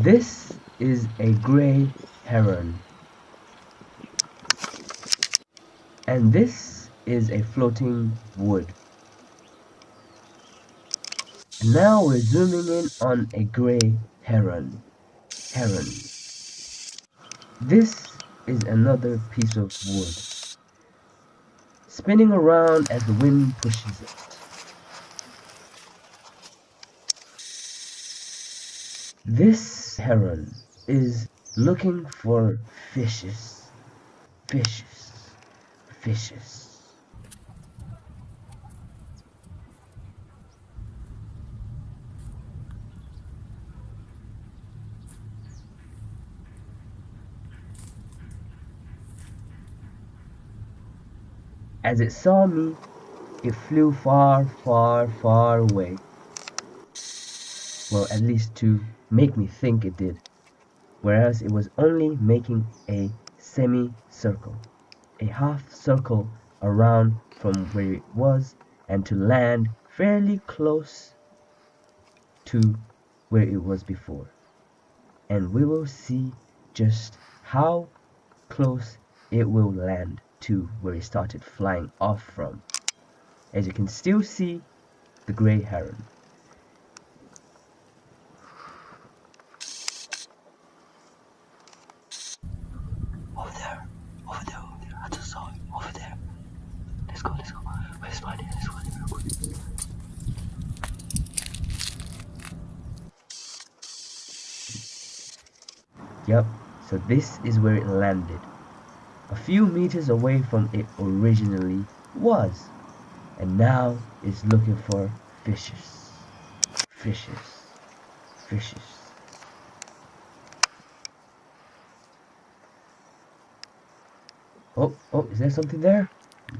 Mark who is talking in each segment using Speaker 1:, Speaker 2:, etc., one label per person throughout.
Speaker 1: This is a grey heron. And this is a floating wood. And now we're zooming in on a grey heron. This is another piece of wood, spinning around as the wind pushes it. This heron is looking for fishes. As it saw me, it flew far away. Well, at least to make me think it did. Whereas it was only making a semicircle, a half circle around from where it was, and to land fairly close to where it was before. And we will see just how close it will land to where it started flying off from. As you can still see the grey heron. Over there. I just saw it. Over there. Let's go. Let's find it real quick. Yep, so this is where it landed. A few meters away from it originally was. And now it's looking for fishes. Oh, is there something there?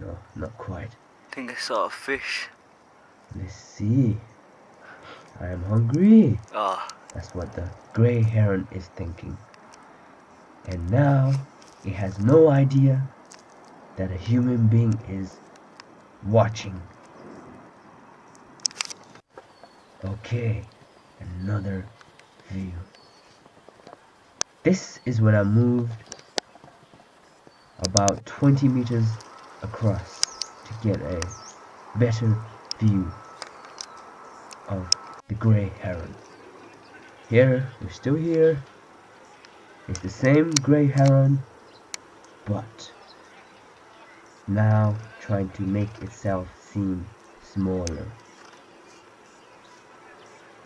Speaker 1: No, not quite.
Speaker 2: I think I saw a fish.
Speaker 1: Let's see. I am hungry.
Speaker 2: Ah.
Speaker 1: That's what the grey heron is thinking. And now it has no idea that a human being is watching. Okay, another view. This is when I moved about 20 meters across to get a better view of the grey heron. Here, we're still here. It's the same grey heron, but now trying to make itself seem smaller.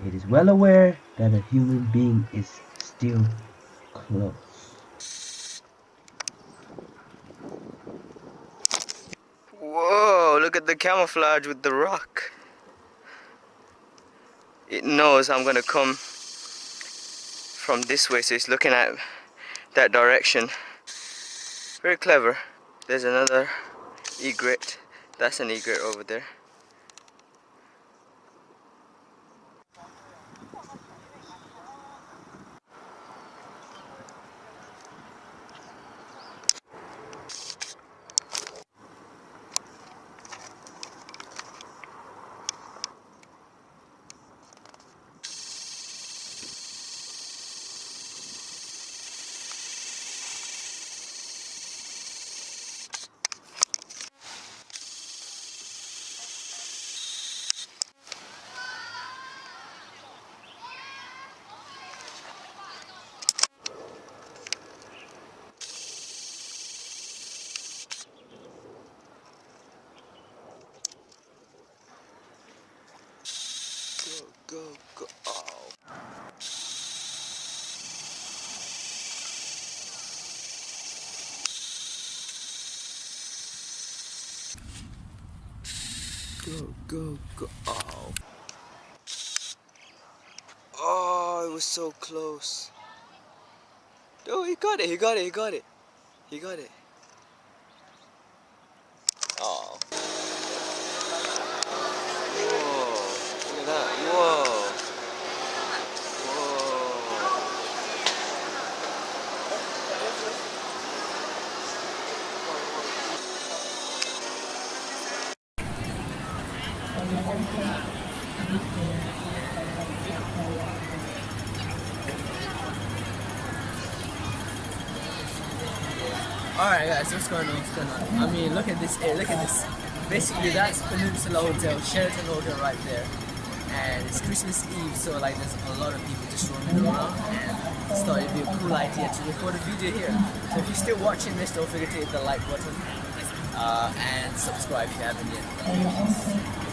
Speaker 1: It is well aware that a human being is still close.
Speaker 2: Whoa, look at the camouflage with the rock. It knows I'm gonna come from this way, so it's looking at that direction. Very clever. There's another egret. That's an egret over there. Go. Oh. Go. Oh. Oh, it was so close. Oh, he got it. Oh. Whoa. Look at that. Whoa.
Speaker 3: Alright guys, what's going on? What's going on? I mean, look at this area, look at this. Basically, that's Peninsula Hotel, Sheraton Hotel right there. And it's Christmas Eve, so like there's a lot of people just roaming around, and I thought it'd be a cool idea to record a video here. So if you're still watching this, don't forget to hit the like button and subscribe if you haven't yet.